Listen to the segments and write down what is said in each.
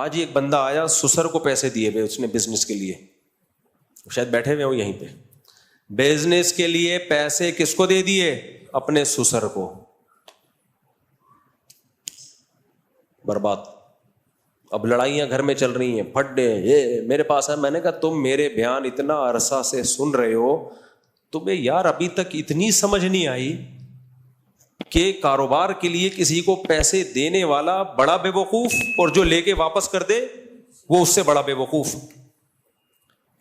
آج ایک بندہ آیا, سسر کو پیسے دیے ہوئے اس نے بزنس کے لیے, شاید بیٹھے ہوئے ہوں یہیں پہ, بزنس کے لیے پیسے کس کو دے دیے؟ اپنے سسر کو. برباد. اب لڑائیاں گھر میں چل رہی ہیں, پھڈے یہ میرے پاس ہے. میں نے کہا تم میرے بیان اتنا عرصہ سے سن رہے ہو, تمہیں یار ابھی تک اتنی سمجھ نہیں آئی کہ کاروبار کے لیے کسی کو پیسے دینے والا بڑا بے وقوف اور جو لے کے واپس کر دے وہ اس سے بڑا بے وقوف.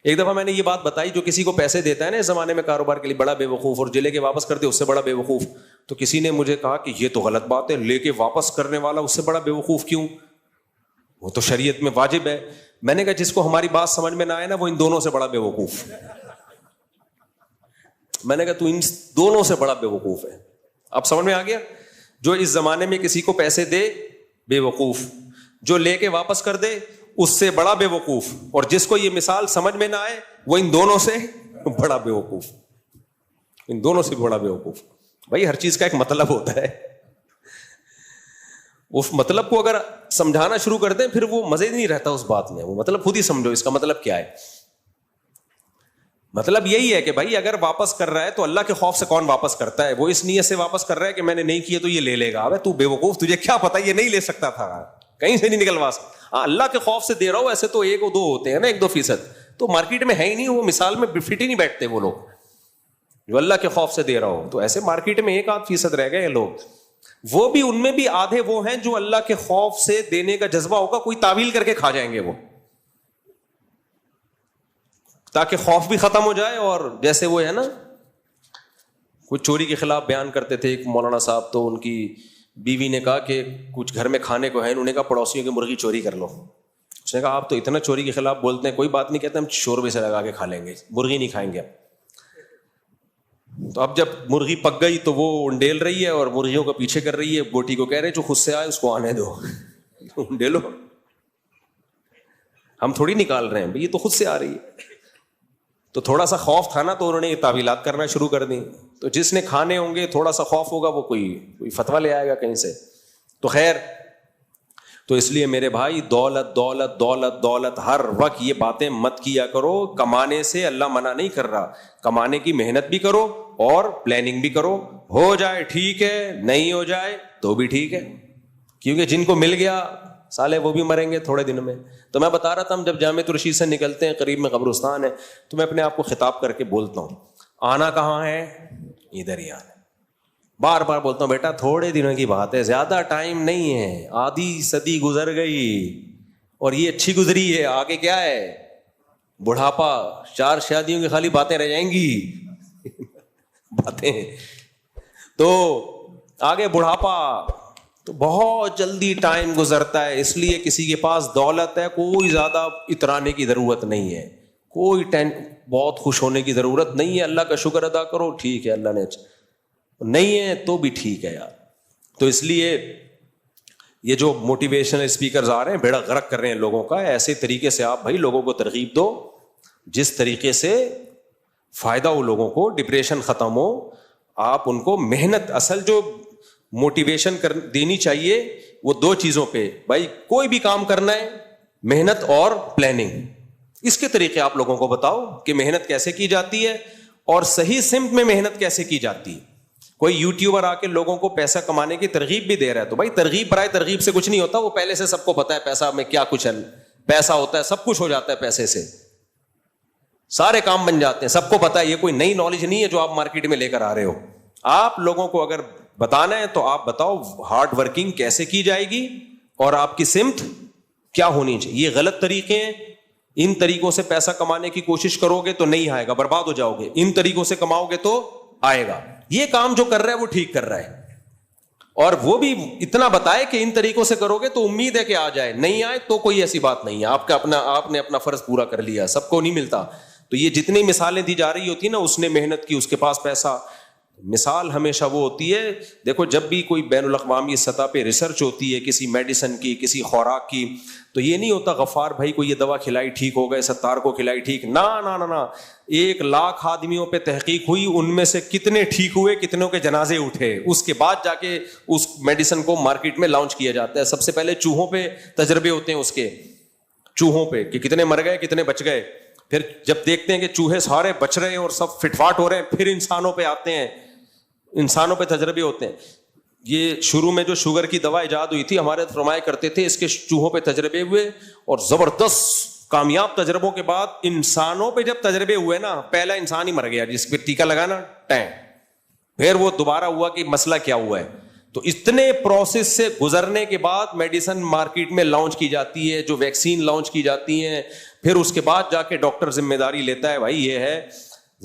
ایک دفعہ میں نے یہ بات بتائی, جو کسی کو پیسے دیتا ہے نا اس زمانے میں کاروبار کے لیے بڑا بے وقوف, اور جو لے کے واپس کر دے اس سے بڑا بے وقوف. تو کسی نے مجھے کہا کہ یہ تو غلط بات ہے, لے کے واپس کرنے والا اس سے بڑا بے وقوف کیوں؟ وہ تو شریعت میں واجب ہے. میں نے کہا جس کو ہماری بات سمجھ میں نہ آئے نا وہ ان دونوں سے بڑا بے وقوف. میں نے کہا تو ان دونوں سے بڑا بے وقوف ہے. اب سمجھ میں آ گیا؟ جو اس زمانے میں کسی کو پیسے دے بے وقوف, جو لے کے واپس کر دے اس سے بڑا بے وقوف, اور جس کو یہ مثال سمجھ میں نہ آئے وہ ان دونوں سے بڑا بے وقوف. ان دونوں سے بڑا بے وقوف. بھائی ہر چیز کا ایک مطلب ہوتا ہے, اس مطلب کو اگر سمجھانا شروع کر دیں پھر وہ مزے نہیں رہتا اس بات میں. وہ مطلب خود ہی سمجھو اس کا مطلب کیا ہے. مطلب یہی ہے کہ بھائی اگر واپس کر رہا ہے تو اللہ کے خوف سے کون واپس کرتا ہے؟ وہ اس نیت سے واپس کر رہا ہے کہ میں نے نہیں کیا تو یہ لے لے گا. ابے تو بے وقوف, تجھے کیا پتا یہ نہیں لے سکتا تھا, کہیں سے نہیں نکلوا سکتا. ہاں اللہ کے خوف سے دے رہا ہوں, ایسے تو 1 اور 2 ہوتے ہیں نا, 1-2%, تو مارکیٹ میں ہے ہی نہیں, وہ مثال میں فٹ ہی نہیں بیٹھتے وہ لوگ. جو اللہ کے خوف سے دے رہا ہو, تو ایسے مارکیٹ میں 1-8% رہ گئے لوگ. وہ بھی ان میں بھی آدھے وہ ہیں جو اللہ کے خوف سے دینے کا جذبہ ہوگا, کوئی تعویل کر کے کھا جائیں گے وہ, تاکہ خوف بھی ختم ہو جائے. اور جیسے وہ ہے نا, کچھ چوری کے خلاف بیان کرتے تھے ایک مولانا صاحب, تو ان کی بیوی نے کہا کہ کچھ گھر میں کھانے کو ہے, انہوں نے کہا پڑوسیوں کی مرغی چوری کر لو. اس نے کہا آپ تو اتنا چوری کے خلاف بولتے ہیں, کوئی بات نہیں, کہتے ہم شوربے سے لگا کے کھا لیں گے, مرغی نہیں کھائیں گے. تو اب جب مرغی پک گئی تو وہ انڈیل رہی ہے اور مرغیوں کو پیچھے کر رہی ہے. بوٹی کو کہہ رہے جو خود سے آئے اس کو آنے دو, انڈیلو, ہم تھوڑی نکال رہے ہیں, یہ تو خود سے آ رہی ہے. تو تھوڑا سا خوف تھا نا, تو انہوں نے یہ تعویلات کرنا شروع کر دی. تو جس نے کھانے ہوں گے تھوڑا سا خوف ہوگا, وہ کوئی فتویٰ لے آئے گا کہیں سے. تو خیر, تو اس لیے میرے بھائی دولت دولت دولت دولت ہر وقت یہ باتیں مت کیا کرو. کمانے سے اللہ منع نہیں کر رہا, کمانے کی محنت بھی کرو اور پلاننگ بھی کرو. ہو جائے ٹھیک ہے, نہیں ہو جائے تو بھی ٹھیک ہے, کیونکہ جن کو مل گیا سالے وہ بھی مریں گے تھوڑے دن میں. تو میں بتا رہا تھا, ہم جب جامع رشید سے نکلتے ہیں, قریب میں قبرستان ہے, تو میں اپنے آپ کو خطاب کر کے بولتا ہوں, آنا کہاں ہے؟ ادھر ہی آنا. بار بار بولتا ہوں بیٹا تھوڑے دنوں کی بات ہے, زیادہ ٹائم نہیں ہے, آدھی صدی گزر گئی اور یہ اچھی گزری ہے, آگے کیا ہے؟ بڑھاپا. 4 شادیوں کی خالی باتیں رہ جائیں گی باتیں. تو آگے بڑھاپا, تو بہت جلدی ٹائم گزرتا ہے. اس لیے کسی کے پاس دولت ہے, کوئی زیادہ اترانے کی ضرورت نہیں ہے, کوئی بہت خوش ہونے کی ضرورت نہیں ہے. اللہ کا شکر ادا کرو, ٹھیک ہے, اللہ نے نہیں ہے تو بھی ٹھیک ہے یار. تو اس لیے یہ جو موٹیویشنل اسپیکرز آ رہے ہیں بیڑا غرق کر رہے ہیں لوگوں کا. ایسے طریقے سے آپ بھائی لوگوں کو ترغیب دو جس طریقے سے فائدہ ہو لوگوں کو, ڈپریشن ختم ہو. آپ ان کو محنت, اصل جو موٹیویشن دینی چاہیے وہ 2 چیزوں پہ. بھائی کوئی بھی کام کرنا ہے, محنت اور پلاننگ. اس کے طریقے آپ لوگوں کو بتاؤ کہ محنت کیسے کی جاتی ہے اور صحیح سمت میں محنت کیسے کی جاتی ہے. کوئی یوٹیوبر آ کے لوگوں کو پیسہ کمانے کی ترغیب بھی دے رہا ہے, تو بھائی ترغیب برائے ترغیب سے کچھ نہیں ہوتا. وہ پہلے سے سب کو پتا ہے پیسہ میں کیا کچھ ہے, پیسہ ہوتا ہے, سب کچھ ہو جاتا ہے پیسے سے, سارے کام بن جاتے ہیں, سب کو پتا ہے. یہ کوئی نئی نالج نہیں ہے جو آپ مارکیٹ میں لے کر آ رہے ہو. آپ لوگوں کو اگر بتانا ہے تو آپ بتاؤ ہارڈ ورکنگ کیسے کی جائے گی اور آپ کی سمت کیا ہونی چاہیے. یہ غلط طریقے ہیں, ان طریقوں سے پیسہ کمانے کی کوشش کرو گے تو نہیں آئے گا, برباد ہو جاؤ گے. ان طریقوں سے کماؤ گے تو آئے گا. یہ کام جو کر رہا ہے وہ ٹھیک کر رہا ہے, اور وہ بھی اتنا بتائے کہ ان طریقوں سے کرو گے تو امید ہے کہ آ جائے, نہیں آئے تو کوئی ایسی بات نہیں ہے. آپ نے اپنا فرض پورا کر لیا, سب کو نہیں ملتا. تو یہ جتنی مثالیں دی جا رہی ہوتی ہیں نا, اس نے محنت کی, اس کے پاس پیسہ. مثال ہمیشہ وہ ہوتی ہے, دیکھو جب بھی کوئی بین الاقوامی سطح پہ ریسرچ ہوتی ہے کسی میڈیسن کی, کسی خوراک کی, تو یہ نہیں ہوتا غفار بھائی کو یہ دوا کھلائی ٹھیک ہو گئے, ستار کو کھلائی ٹھیک. نہ 1,00,000 آدمیوں پہ تحقیق ہوئی, ان میں سے کتنے ٹھیک ہوئے, کتنوں کے جنازے اٹھے, اس کے بعد جا کے اس میڈیسن کو مارکیٹ میں لانچ کیا جاتا ہے. سب سے پہلے چوہوں پہ تجربے ہوتے ہیں اس کے, چوہوں پہ کہ کتنے مر گئے کتنے بچ گئے. پھر جب دیکھتے ہیں کہ چوہے سارے بچ رہے ہیں اور سب فٹ فاٹ ہو رہے ہیں, پھر انسانوں پہ آتے ہیں, انسانوں پہ تجربے ہوتے ہیں. یہ شروع میں جو شوگر کی دوا ایجاد ہوئی تھی, ہمارے فرمایا کرتے تھے اس کے چوہوں پہ تجربے ہوئے, اور زبردست کامیاب تجربوں کے بعد انسانوں پہ جب تجربے ہوئے نا, پہلا انسان ہی مر گیا جس پہ ٹیکا لگانا ٹائم, پھر وہ دوبارہ ہوا کہ مسئلہ کیا ہوا ہے. تو اتنے پروسیس سے گزرنے کے بعد میڈیسن مارکیٹ میں لانچ کی جاتی ہے, جو ویکسین لانچ کی جاتی ہیں, پھر اس کے بعد جا کے ڈاکٹر ذمہ داری لیتا ہے. بھائی یہ ہے,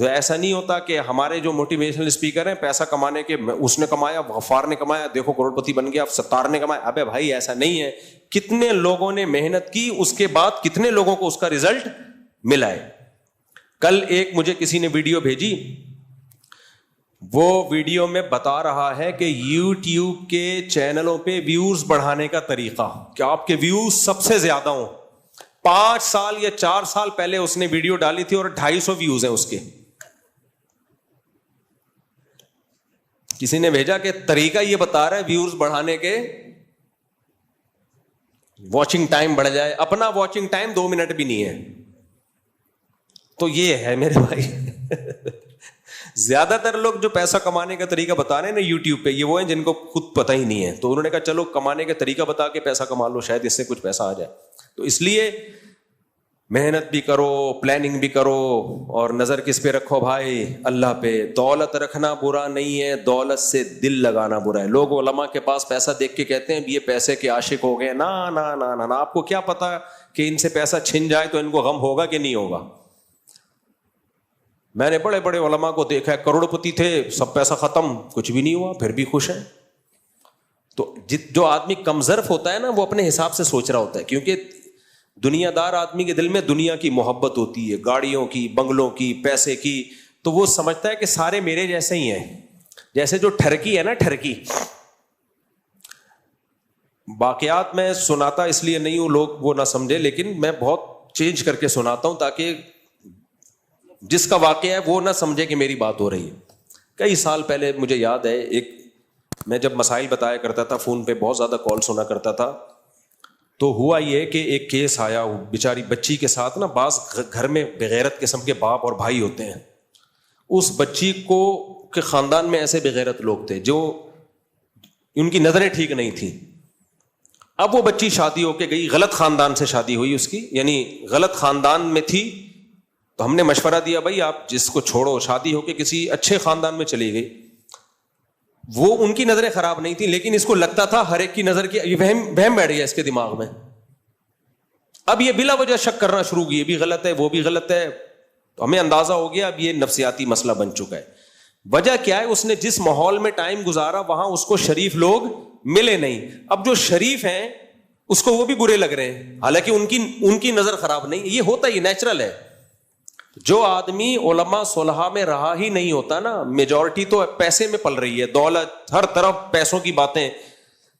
ایسا نہیں ہوتا کہ ہمارے جو موٹیویشنل اسپیکر ہیں پیسہ کمانے کے, اس نے کمایا, غفار نے کمایا, دیکھو کروڑ پتی بن گیا, ستار نے کمایا. ابے بھائی ایسا نہیں ہے. کتنے لوگوں نے محنت کی, اس کے بعد کتنے لوگوں کو اس کا رزلٹ ملا ہے. کل ایک مجھے کسی نے ویڈیو بھیجی, وہ ویڈیو میں بتا رہا ہے کہ یوٹیوب کے چینلوں پہ ویوز بڑھانے کا طریقہ, کہ آپ کے ویوز سب سے زیادہ ہوں. 5 سال یا 4 سال پہلے اس نے ویڈیو ڈالی تھی اور 250 ویوز ہیں اس کے. کسی نے بھیجا کہ طریقہ یہ بتا رہا ہے ویوز بڑھانے کے, واچنگ ٹائم بڑھ جائے. اپنا واچنگ ٹائم 2 منٹ بھی نہیں ہے. تو یہ ہے میرے بھائی. زیادہ تر لوگ جو پیسہ کمانے کا طریقہ بتا رہے ہیں نا یوٹیوب پہ, یہ وہ ہیں جن کو خود پتہ ہی نہیں ہے. تو انہوں نے کہا چلو کمانے کا طریقہ بتا کے پیسہ کما لو, شاید اس سے کچھ پیسہ آ جائے. تو اس لیے محنت بھی کرو, پلاننگ بھی کرو, اور نظر کس پہ رکھو بھائی؟ اللہ پہ. دولت رکھنا برا نہیں ہے, دولت سے دل لگانا برا ہے. لوگ علماء کے پاس پیسہ دیکھ کے کہتے ہیں یہ پیسے کے عاشق ہو گئے. نا نا نا نا, آپ کو کیا پتا کہ ان سے پیسہ چھن جائے تو ان کو غم ہوگا کہ نہیں ہوگا. میں نے بڑے بڑے علماء کو دیکھا ہے, کروڑ پتی تھے, سب پیسہ ختم, کچھ بھی نہیں ہوا, پھر بھی خوش ہیں. تو جو آدمی کم ظرف ہوتا ہے نا, وہ اپنے حساب سے سوچ رہا ہوتا ہے, کیونکہ دنیا دار آدمی کے دل میں دنیا کی محبت ہوتی ہے, گاڑیوں کی, بنگلوں کی, پیسے کی. تو وہ سمجھتا ہے کہ سارے میرے جیسے ہی ہیں. جیسے جو ٹھرکی ہے نا, ٹھرکی, واقعات میں سناتا اس لیے نہیں ہوں لوگ وہ نہ سمجھے, لیکن میں بہت چینج کر کے سناتا ہوں تاکہ جس کا واقعہ ہے وہ نہ سمجھے کہ میری بات ہو رہی ہے. کئی سال پہلے مجھے یاد ہے, میں جب مسائل بتایا کرتا تھا فون پہ, بہت زیادہ کال سنا کرتا تھا. تو ہوا یہ کہ ایک کیس آیا, بیچاری بچی کے ساتھ نا, بعض گھر میں بغیرت قسم کے باپ اور بھائی ہوتے ہیں. اس بچی کو کے خاندان میں ایسے بغیرت لوگ تھے جو ان کی نظریں ٹھیک نہیں تھیں. اب وہ بچی شادی ہو کے گئی, غلط خاندان سے شادی ہوئی اس کی, یعنی غلط خاندان میں تھی. تو ہم نے مشورہ دیا بھائی آپ جس کو چھوڑو, شادی ہو کے کسی اچھے خاندان میں چلی گئی. وہ ان کی نظریں خراب نہیں تھی, لیکن اس کو لگتا تھا ہر ایک کی نظر کی, یہ وہم بیٹھ گیا اس کے دماغ میں. اب یہ بلا وجہ شک کرنا شروع کی, یہ بھی غلط ہے وہ بھی غلط ہے. تو ہمیں اندازہ ہو گیا اب یہ نفسیاتی مسئلہ بن چکا ہے. وجہ کیا ہے؟ اس نے جس ماحول میں ٹائم گزارا وہاں اس کو شریف لوگ ملے نہیں. اب جو شریف ہیں اس کو وہ بھی برے لگ رہے ہیں, حالانکہ ان کی نظر خراب نہیں. یہ ہوتا ہی نیچرل ہے. جو آدمی علماء صلحاء میں رہا ہی نہیں ہوتا نا, میجورٹی تو پیسے میں پل رہی ہے, دولت, ہر طرف پیسوں کی باتیں,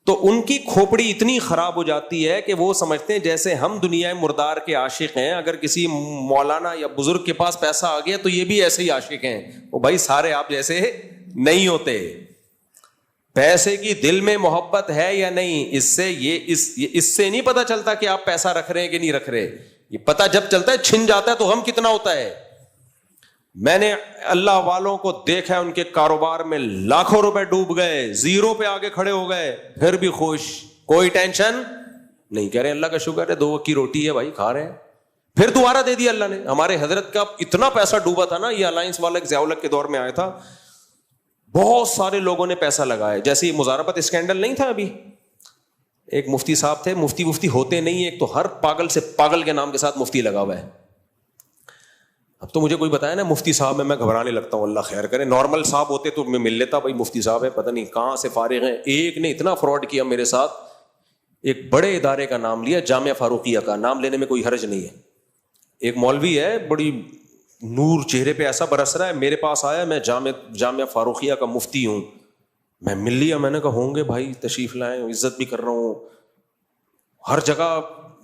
تو ان کی کھوپڑی اتنی خراب ہو جاتی ہے کہ وہ سمجھتے ہیں جیسے ہم دنیا مردار کے عاشق ہیں, اگر کسی مولانا یا بزرگ کے پاس پیسہ آ گیا تو یہ بھی ایسے ہی عاشق ہیں. وہ بھائی سارے آپ جیسے نہیں ہوتے. پیسے کی دل میں محبت ہے یا نہیں, اس سے نہیں پتا چلتا کہ آپ پیسہ رکھ رہے ہیں کہ نہیں رکھ رہے. یہ پتا جب چلتا ہے, چھن جاتا ہے تو غم کتنا ہوتا ہے. میں نے اللہ والوں کو دیکھا ہے, ان کے کاروبار میں لاکھوں روپے ڈوب گئے, زیرو پہ آگے کھڑے ہو گئے, پھر بھی خوش, کوئی ٹینشن نہیں. کہہ رہے اللہ کا شکر ہے 2 وقت کی روٹی ہے بھائی, کھا رہے ہیں. پھر دوبارہ دے دیا اللہ نے. ہمارے حضرت کا اتنا پیسہ ڈوبا تھا نا, یہ الائنس والا ضیاء الحق کے دور میں آیا تھا, بہت سارے لوگوں نے پیسہ لگایا. جیسے یہ مزاربت اسکینڈل نہیں تھا ابھی, ایک مفتی صاحب تھے, مفتی ہوتے نہیں, ایک تو ہر پاگل سے پاگل کے نام کے ساتھ مفتی لگا ہوا ہے. اب تو مجھے کوئی بتایا نا مفتی صاحب میں گھبرانے لگتا ہوں, اللہ خیر کرے. نارمل صاحب ہوتے تو میں مل لیتا, بھائی مفتی صاحب ہے, پتہ نہیں کہاں سے فارغ ہیں. ایک نے اتنا فراڈ کیا میرے ساتھ, ایک بڑے ادارے کا نام لیا, جامعہ فاروقیہ کا. نام لینے میں کوئی حرج نہیں ہے. ایک مولوی ہے, بڑی نور چہرے پہ ایسا برس رہا ہے, میرے پاس آیا, میں جامعہ فاروقیہ کا مفتی ہوں. میں مل لیا, میں نے کہا ہوں گے بھائی تشریف لائیں, عزت بھی کر رہا ہوں, ہر جگہ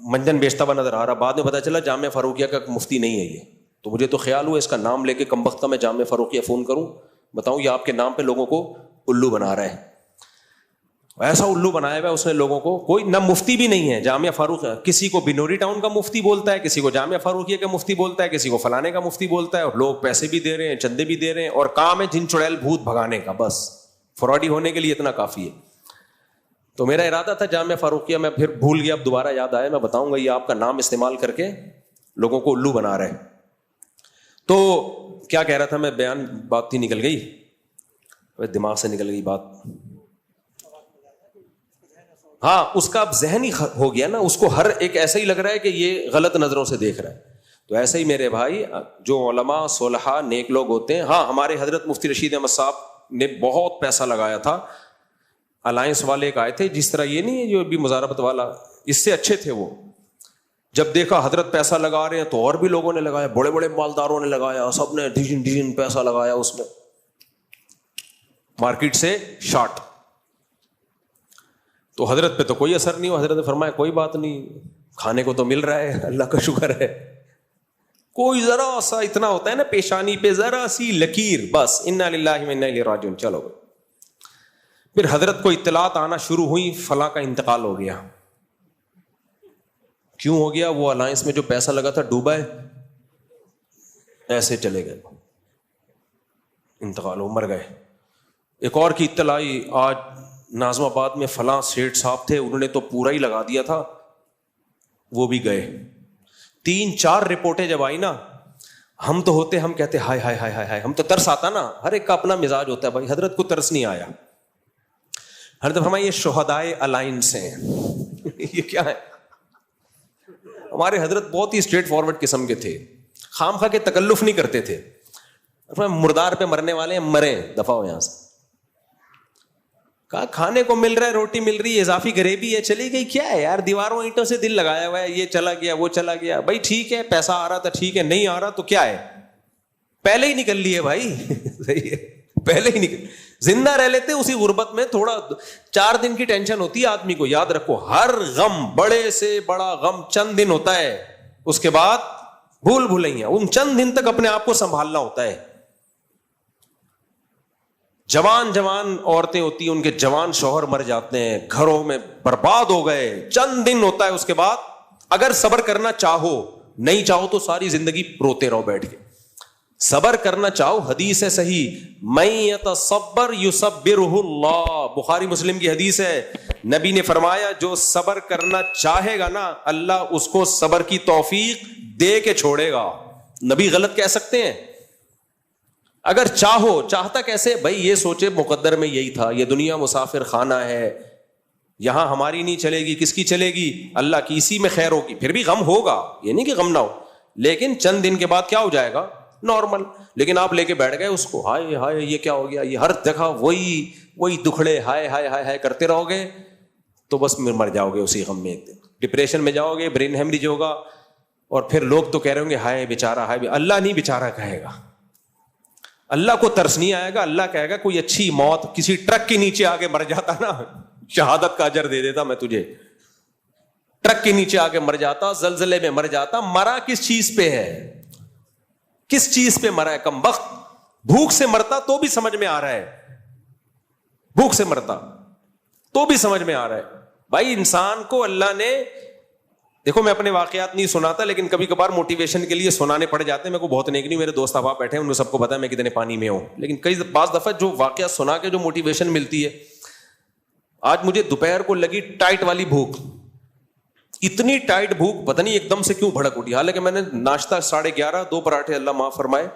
منجن بیچتا ہوا نظر آ رہا. بعد میں پتا چلا جامعہ فاروقیہ کا مفتی نہیں ہے یہ. تو مجھے تو خیال ہوا اس کا نام لے کے کمبختہ میں جامعہ فاروقیہ فون کروں, بتاؤں یہ آپ کے نام پہ لوگوں کو الو بنا رہا ہے. ایسا الو بنایا ہوا اس نے لوگوں کو. کوئی نہ مفتی بھی نہیں ہے جامعہ فاروق, کسی کو بنوری ٹاؤن کا مفتی بولتا ہے, کسی کو جامعہ فاروقیہ کا مفتی بولتا ہے, کسی کو فلانے کا مفتی بولتا ہے, اور لوگ پیسے بھی دے رہے ہیں, چندے بھی دے رہے ہیں, اور کام ہے جن چڑیل بھوت بھگانے کا, بس فراڈی ہونے کے لیے اتنا کافی ہے. تو میرا ارادہ تھا جامعہ فاروقیہ, میں پھر بھول گیا, اب دوبارہ یاد آیا, میں بتاؤں گا یہ آپ کا نام استعمال کر کے لوگوں کو الو بنا رہے. تو کیا کہہ رہا تھا میں, بیان بات تھی نکل گئی, دماغ سے نکل گئی بات. ہاں اس کا اب ذہن ہی ہو گیا نا, اس کو ہر ایک ایسا ہی لگ رہا ہے کہ یہ غلط نظروں سے دیکھ رہا ہے. تو ایسے ہی میرے بھائی جو علماء صلحاء نیک لوگ ہوتے ہیں, ہاں ہمارے حضرت مفتی رشید احمد صاحب نے بہت پیسہ لگایا تھا. الائنس والے ایک آئے تھے, جس طرح یہ نہیں ہے جو ابھی مزاربت والا, اس سے اچھے تھے وہ. جب دیکھا حضرت پیسہ لگا رہے ہیں تو اور بھی لوگوں نے لگایا, بڑے بڑے مالداروں نے لگایا, سب نے ڈیزن پیسہ لگایا اس میں, مارکیٹ سے شارٹ. تو حضرت پہ تو کوئی اثر نہیں ہوا. حضرت نے فرمایا کوئی بات نہیں, کھانے کو تو مل رہا ہے, اللہ کا شکر ہے. کوئی ذرا سا اتنا ہوتا ہے نا پیشانی پہ ذرا سی لکیر, بس انا للہ و انا الیہ راجعون, چلو. پھر حضرت کو اطلاعات آنا شروع ہوئی, فلاں کا انتقال ہو گیا. کیوں ہو گیا؟ وہ الائنس میں جو پیسہ لگا تھا ڈوبا ہے, ایسے چلے گئے, انتقال ہو, مر گئے. ایک اور کی اطلاع آئی, آج ناظم آباد میں فلاں سیٹھ صاحب تھے, انہوں نے تو پورا ہی لگا دیا تھا, وہ بھی گئے. 3-4 رپورٹیں جب آئی نا, ہم تو ہوتے, ہم کہتے ہائے ہائے ہائے ہائے, ہم تو ترس آتا نا, ہر ایک کا اپنا مزاج ہوتا ہے بھائی. حضرت کو ترس نہیں آیا. حضرت فرمایا یہ شہدائے الائنس ہیں. یہ کیا ہے؟ ہمارے حضرت بہت ہی اسٹریٹ فارورڈ قسم کے تھے, خام خواہ کے تکلف نہیں کرتے تھے. مردار پہ مرنے والے ہیں, مریں, دفع ہو یہاں سے. کہا کھانے کو مل رہا ہے, روٹی مل رہی ہے, اضافی گریوی ہے, چلی گئی, کیا ہے یار, دیواروں اینٹوں سے دل لگایا ہوا ہے, یہ چلا گیا وہ چلا گیا. بھائی ٹھیک ہے, پیسہ آ رہا تھا ٹھیک ہے, نہیں آ رہا تو کیا ہے, پہلے ہی نکل لیے بھائی. صحیح ہے, پہلے ہی نکل, زندہ رہ لیتے اسی غربت میں. تھوڑا 4 دن کی ٹینشن ہوتی ہے آدمی کو, یاد رکھو ہر غم, بڑے سے بڑا غم چند دن ہوتا ہے, اس کے بعد بھول بھلائیاں. ان چند دن تک اپنے آپ کو سنبھالنا ہوتا ہے. جوان عورتیں ہوتی ہیں, ان کے جوان شوہر مر جاتے ہیں, گھروں میں برباد ہو گئے, چند دن ہوتا ہے, اس کے بعد اگر صبر کرنا چاہو, نہیں چاہو تو ساری زندگی روتے رہو بیٹھ کے. صبر کرنا چاہو, حدیث ہے صحیح, من یتصبر یصبرہ اللہ, بخاری مسلم کی حدیث ہے. نبی نے فرمایا جو صبر کرنا چاہے گا نا, اللہ اس کو صبر کی توفیق دے کے چھوڑے گا. نبی غلط کہہ سکتے ہیں؟ اگر چاہو, چاہتا کیسے بھائی, یہ سوچے مقدر میں یہی تھا, یہ دنیا مسافر خانہ ہے, یہاں ہماری نہیں چلے گی, کس کی چلے گی, اللہ کی, اسی میں خیر ہوگی. پھر بھی غم ہوگا, یہ نہیں کہ غم نہ ہو, لیکن چند دن کے بعد کیا ہو جائے گا, نارمل. لیکن آپ لے کے بیٹھ گئے اس کو, ہائے ہائے یہ کیا ہو گیا, یہ ہر جگہ وہی دکھڑے ہائے ہائے ہائے ہائے کرتے رہو گے تو بس مر جاؤ گے اسی غم میں. ایک دن ڈپریشن میں جاؤ گے, برین ہیمریج ہوگا, اور پھر لوگ تو کہہ رہے ہوں گے ہائے بیچارہ, ہائے. اللہ نہیں بیچارہ کہے گا, اللہ کو ترس نہیں آئے گا. اللہ کہے گا کوئی اچھی موت, کسی ٹرک کے نیچے آگے مر جاتا نا, شہادت کا اجر دے دیتا میں تجھے. ٹرک کے نیچے آگے مر جاتا, زلزلے میں مر جاتا. مرا کس چیز پہ ہے, کس چیز پہ مرا ہے کم بخت. بھوک سے مرتا تو بھی سمجھ میں آ رہا ہے, بھوک سے مرتا تو بھی سمجھ میں آ رہا ہے. بھائی انسان کو اللہ نے, دیکھو میں اپنے واقعات نہیں سناتا, لیکن کبھی کبھار موٹیویشن کے لیے سنانے پڑ جاتے ہیں. میرے کو بہت نیک نہیں, میرے دوست احباب بیٹھے ہیں, ان کو سب کو پتا ہے میں کتنے پانی میں ہوں, لیکن بعض دفعہ جو واقعہ سنا کے جو موٹیویشن ملتی ہے. آج مجھے دوپہر کو لگی ٹائٹ والی بھوک, اتنی ٹائٹ بھوک, پتہ نہیں ایک دم سے کیوں بھڑک اٹھی. حالانکہ میں نے ناشتہ 11:30, 2 پراٹھے, اللہ معاف فرمائے,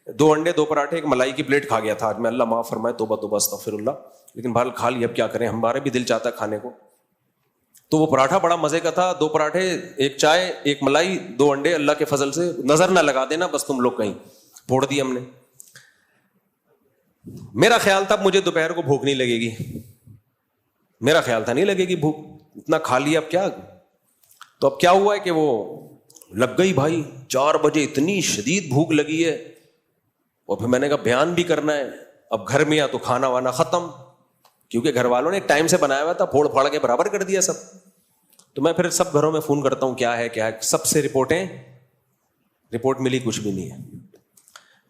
2 انڈے 2 پراٹھے, ایک ملائی کی پلیٹ کھا گیا تھا آج میں, اللہ معاف فرمائے, توبہ توبہ استغفر اللہ. لیکن بہرحال کھا لیا, اب کیا کریں, ہمارے بھی دل چاہتا ہے کھانے کو. تو وہ پراٹھا بڑا مزے کا تھا, 2 پراٹھے, 1 چائے, 1 ملائی, 2 انڈے, اللہ کے فضل سے نظر نہ لگا دینا بس تم لوگ کہیں, پھوڑ دی ہم نے. میرا خیال تھا مجھے دوپہر کو بھوک نہیں لگے گی, میرا خیال تھا نہیں لگے گی بھوک, اتنا کھا لیا, اب کیا. تو اب کیا ہوا ہے کہ وہ لگ گئی بھائی, 4 بجے اتنی شدید بھوک لگی ہے, اور پھر میں نے کہا بیان بھی کرنا ہے. اب گھر میں آ تو کھانا وانا ختم, کیونکہ گھر والوں نے ایک ٹائم سے بنایا ہوا تھا, پھوڑ پھاڑ کے برابر کر دیا سب. تو میں پھر سب گھروں میں فون کرتا ہوں, کیا ہے, سب سے رپورٹ ملی, کچھ بھی نہیں ہے.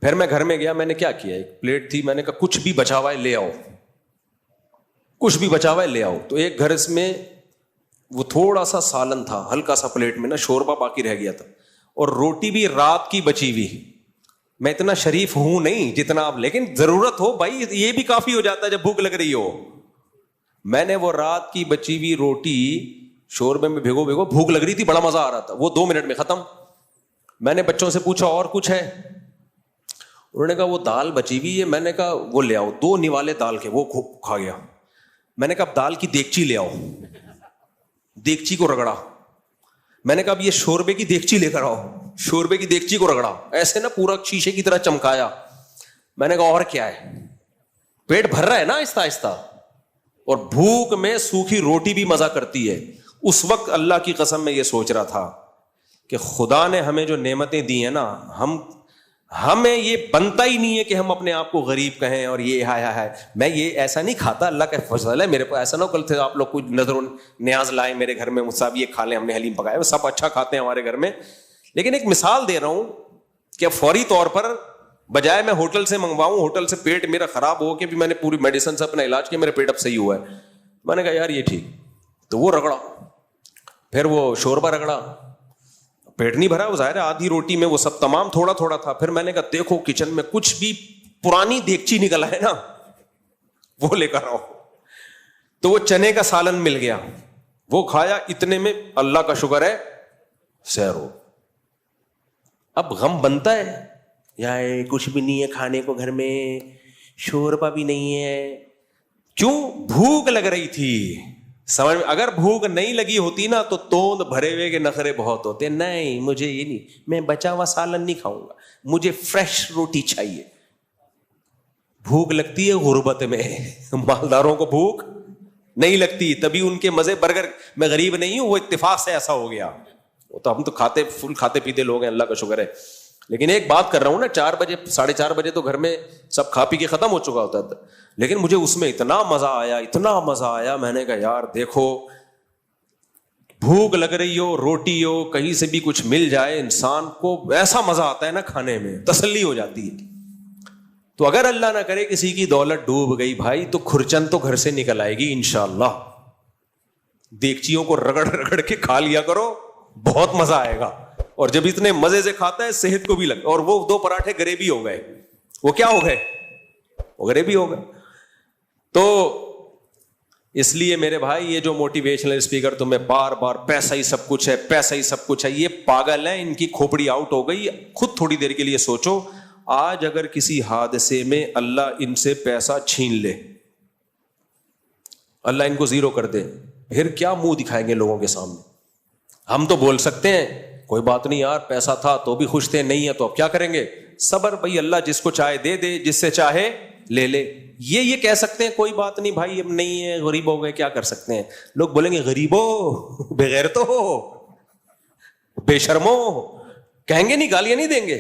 پھر میں گھر میں گیا, میں نے کیا کیا, ایک پلیٹ تھی, میں نے کہا کچھ بھی بچا ہوا ہے لے آؤ, کچھ بھی بچا ہوا ہے لے آؤ. تو ایک گھر اس میں وہ تھوڑا سا سالن تھا, ہلکا سا پلیٹ میں نا, شوربہ باقی رہ گیا تھا, اور روٹی بھی رات کی بچی ہوئی. میں اتنا شریف ہوں نہیں جتنا آپ, لیکن ضرورت ہو بھائی, یہ بھی کافی ہو جاتا ہے جب بھوک لگ رہی ہو. میں نے وہ رات کی بچی ہوئی روٹی شوربے میں بھگو, بھوک لگ رہی تھی, بڑا مزہ آ رہا تھا, وہ 2 منٹ میں ختم. میں نے بچوں سے پوچھا اور کچھ ہے؟ انہوں نے کہا وہ دال بچی ہوئی ہے. میں نے کہا وہ لے آؤ. 2 نوالے دال کے, وہ کھا گیا. میں نے کہا اب دال کی دیگچی لے آؤ. دیگچی کو رگڑا. میں نے کہا اب یہ شوربے کی دیگچی لے کر آؤ. شوربے کی دیگچی کو رگڑا, ایسے نا پورا شیشے کی طرح چمکایا. میں نے کہا اور کیا ہے؟ پیٹ بھر رہا ہے نا آہستہ آہستہ, اور بھوک میں سوکھی روٹی بھی مزہ کرتی ہے. اس وقت اللہ کی قسم میں یہ سوچ رہا تھا کہ خدا نے ہمیں جو نعمتیں دی ہیں نا, ہمیں یہ بنتا ہی نہیں ہے کہ ہم اپنے آپ کو غریب کہیں اور یہ ہے. میں یہ ایسا نہیں کھاتا, اللہ کا فضل ہے میرے کو. ایسا نہ کل تھے آپ لوگ کوئی نظر و نیاز لائے میرے گھر میں, مجھ سے یہ کھا لیں, ہم نے حلیم پکایا, وہ سب اچھا کھاتے ہیں ہمارے گھر میں. لیکن ایک مثال دے رہا ہوں کہ فوری طور پر بجائے میں ہوٹل سے منگواؤں, ہوٹل سے پیٹ میرا خراب ہو کے بھی میں نے پوری میڈیسن سے اپنا علاج کیا, میرا پیٹ اب صحیح ہوا ہے. میں نے کہا یار یہ ٹھیک. تو وہ رگڑا, پھر وہ شوربہ رگڑا, پیٹ نہیں بھرا, وہ ظاہر ہے آدھی روٹی میں وہ سب تمام تھوڑا تھوڑا تھا. پھر میں نے کہا دیکھو کچن میں کچھ بھی پرانی دیگچی نکل ہے نا, وہ لے کر آؤ. تو وہ چنے کا سالن مل گیا, وہ کھایا. اتنے میں اللہ کا شکر ہے سیر ہو. اب غم بنتا ہے یار کچھ بھی نہیں ہے کھانے کو گھر میں, شوربہ بھی نہیں ہے. کیوں؟ بھوک لگ رہی تھی. سمجھ میں, اگر بھوک نہیں لگی ہوتی نا تو توند بھرے ہوئے کے نخرے بہت ہوتے. نہیں مجھے یہ نہیں, میں بچا ہوا سالن نہیں کھاؤں گا, مجھے فریش روٹی چاہیے. بھوک لگتی ہے غربت میں, مالداروں کو بھوک نہیں لگتی, تبھی ان کے مزے. برگر, میں غریب نہیں ہوں, وہ اتفاق سے ایسا ہو گیا. وہ تو ہم تو فل کھاتے پیتے لوگ ہیں, اللہ کا شکر ہے. لیکن ایک بات کر رہا ہوں نا, 4 بجے 4:30 بجے تو گھر میں سب کھا پی کے ختم ہو چکا ہوتا تھا. لیکن مجھے اس میں اتنا مزہ آیا, میں نے کہا یار دیکھو, بھوک لگ رہی ہو, روٹی ہو, کہیں سے بھی کچھ مل جائے, انسان کو ایسا مزہ آتا ہے نا کھانے میں, تسلی ہو جاتی ہے. تو اگر اللہ نہ کرے کسی کی دولت ڈوب گئی بھائی, تو کھرچن تو گھر سے نکل آئے گی انشاءاللہ. دیگچیوں کو رگڑ رگڑ کے کھا لیا کرو, بہت مزہ آئے گا. اور جب اتنے مزے سے کھاتا ہے صحت کو بھی لگتا. اور وہ 2 پراٹھے گریبی ہو گئے. وہ کیا ہو گئے؟ وہ گریبی ہو گئے. تو اس لیے میرے بھائی یہ جو موٹیویشنل اسپیکر تمہیں بار بار پیسہ ہی سب کچھ ہے, پیسہ ہی سب کچھ ہے, یہ پاگل ہے, ان کی کھوپڑی آؤٹ ہو گئی. خود تھوڑی دیر کے لیے سوچو, آج اگر کسی حادثے میں اللہ ان سے پیسہ چھین لے, اللہ ان کو زیرو کر دے, پھر کیا منہ دکھائیں گے لوگوں کے سامنے؟ ہم تو بول سکتے ہیں کوئی بات نہیں یار, پیسہ تھا تو بھی خوش تھے, نہیں ہے تو اب کیا کریں گے؟ صبر بھائی, اللہ جس کو چاہے دے دے, جس سے چاہے لے لے. یہ کہہ سکتے ہیں کوئی بات نہیں بھائی, اب نہیں ہے, غریب ہو گئے, کیا کر سکتے ہیں. لوگ بولیں گے غریبو, بے غیرتو ہو, بے شرمو, کہیں گے نہیں, گالیاں نہیں دیں گے.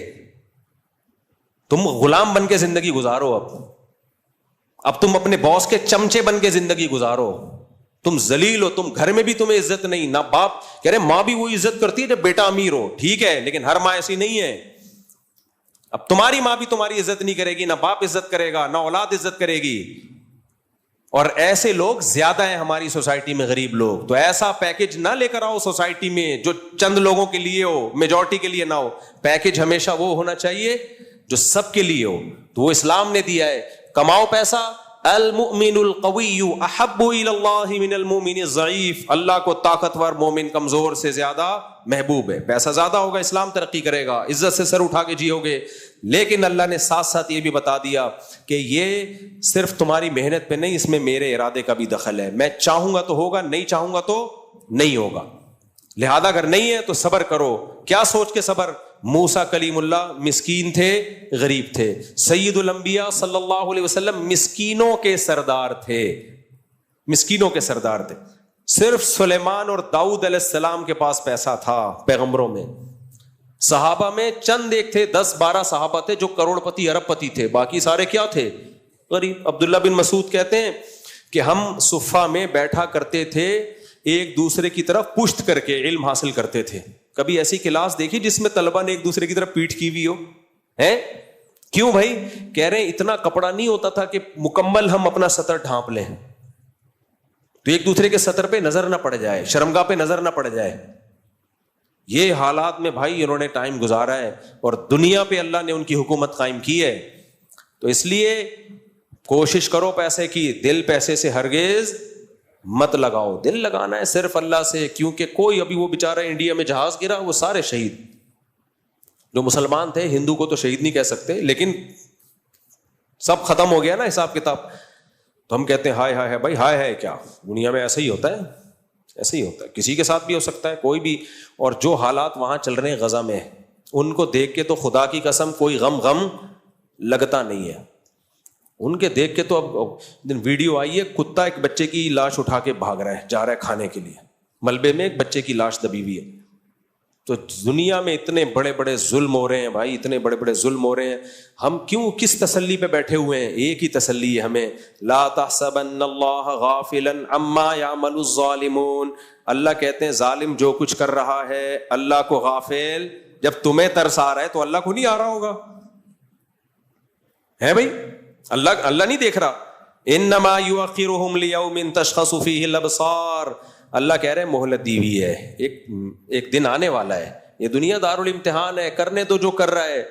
تم غلام بن کے زندگی گزارو, اب تم اپنے باس کے چمچے بن کے زندگی گزارو. تم ذلیل ہو, تم گھر میں بھی تمہیں عزت نہیں, نہ باپ کہہ رہے, ماں بھی وہ عزت کرتی ہے جب بیٹا امیر ہو, ٹھیک ہے, لیکن ہر ماں ایسی نہیں ہے. اب تمہاری ماں بھی تمہاری عزت نہیں کرے گی, نہ باپ عزت کرے گا, نہ اولاد عزت کرے گی. اور ایسے لوگ زیادہ ہیں ہماری سوسائٹی میں, غریب لوگ. تو ایسا پیکج نہ لے کر آؤ سوسائٹی میں جو چند لوگوں کے لیے ہو, میجورٹی کے لیے نہ ہو. پیکج ہمیشہ وہ ہونا چاہیے جو سب کے لیے ہو. تو وہ اسلام نے دیا ہے, کماؤ پیسہ. المؤمن القوی احب الی اللہ من المؤمن الضعیف, اللہ کو طاقتور مومن کمزور سے زیادہ محبوب ہے. پیسہ زیادہ ہوگا اسلام ترقی کرے گا, عزت سے سر اٹھا کے جیو گے. لیکن اللہ نے ساتھ ساتھ یہ بھی بتا دیا کہ یہ صرف تمہاری محنت پہ نہیں, اس میں میرے ارادے کا بھی دخل ہے. میں چاہوں گا تو ہوگا, نہیں چاہوں گا تو نہیں ہوگا. لہذا اگر نہیں ہے تو صبر کرو. کیا سوچ کے صبر؟ موسیٰ کلیم اللہ مسکین تھے, غریب تھے. سید الانبیاء صلی اللہ علیہ وسلم مسکینوں کے سردار تھے, مسکینوں کے سردار تھے. صرف سلیمان اور داؤد علیہ السلام کے پاس پیسہ تھا پیغمبروں میں. صحابہ میں چند ایک تھے, 10-12 صحابہ تھے جو کروڑ پتی ارب پتی تھے, باقی سارے کیا تھے؟ غریب. عبداللہ بن مسعود کہتے ہیں کہ ہم صفہ میں بیٹھا کرتے تھے, ایک دوسرے کی طرف پشت کر کے علم حاصل کرتے تھے. کبھی ایسی کلاس دیکھی جس میں طلبہ نے ایک دوسرے کی طرف پیٹھ کی ہوئی ہو؟ ہے کیوں بھائی؟ کہہ رہے ہیں اتنا کپڑا نہیں ہوتا تھا کہ مکمل ہم اپنا سطر ڈھانپ لیں. تو ایک دوسرے کے سطر پہ نظر نہ پڑ جائے, شرمگاہ پہ نظر نہ پڑ جائے. یہ حالات میں بھائی انہوں نے ٹائم گزارا ہے اور دنیا پہ اللہ نے ان کی حکومت قائم کی ہے. تو اس لیے کوشش کرو پیسے کی, دل پیسے سے ہرگز مت لگاؤ. دل لگانا ہے صرف اللہ سے, کیونکہ کوئی ابھی وہ بیچارہ انڈیا میں جہاز گرا وہ سارے شہید جو مسلمان تھے, ہندو کو تو شہید نہیں کہہ سکتے, لیکن سب ختم ہو گیا نا حساب کتاب. تو ہم کہتے ہیں ہائے ہائے بھائی, ہائے ہے کیا, دنیا میں ایسا ہی ہوتا ہے, ایسا ہی ہوتا ہے, کسی کے ساتھ بھی ہو سکتا ہے, کوئی بھی. اور جو حالات وہاں چل رہے ہیں غزہ میں, ان کو دیکھ کے تو خدا کی قسم کوئی غم لگتا نہیں ہے. ان کے دیکھ کے تو اب ویڈیو آئی ہے, کتا ایک بچے کی لاش اٹھا کے بھاگ رہا ہے, جا رہا ہے کھانے کے لیے, ملبے میں ایک بچے کی لاش دبی ہوئی ہے. تو دنیا میں اتنے بڑے بڑے ظلم ہو رہے ہیں بھائی, اتنے بڑے بڑے ظلم ہو رہے ہیں, ہم کیوں کس تسلی پہ بیٹھے ہوئے ہیں؟ ایک ہی تسلی ہے ہمیں, لا تحسبن اللہ غافلا عما یعمل الظالمون. اللہ کہتے ہیں ظالم جو کچھ کر رہا ہے اللہ کو غافل, جب تمہیں ترس آ رہا ہے تو اللہ کو نہیں آ رہا ہوگا, ہے بھائی؟ اللہ نہیں دیکھ رہا. انما یؤخرهم لیوم تشخص فیہ الابصار. اللہ کہہ رہے ہیں مہلت دی ہوئی ہے, ایک دن آنے والا ہے, یہ دنیا دارالامتحان ہے, کرنے تو جو کر رہا ہے,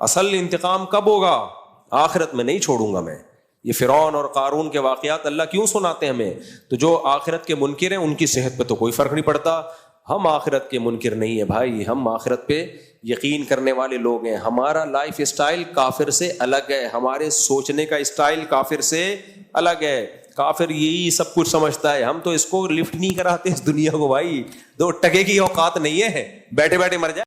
اصل انتقام کب ہوگا؟ آخرت میں نہیں چھوڑوں گا میں. یہ فرعون اور قارون کے واقعات اللہ کیوں سناتے ہیں ہمیں؟ تو جو آخرت کے منکر ہیں ان کی صحت پہ تو کوئی فرق نہیں پڑتا. ہم آخرت کے منکر نہیں ہیں بھائی, ہم آخرت پہ یقین کرنے والے لوگ ہیں. ہمارا لائف اسٹائل کافر سے الگ ہے, ہمارے سوچنے کا اسٹائل کافر سے الگ ہے. کافر یہی سب کچھ سمجھتا ہے, ہم تو اس کو لفٹ نہیں کراتے اس دنیا کو بھائی, 2 ٹکے کی اوقات نہیں ہے, بیٹھے بیٹھے مر جائے.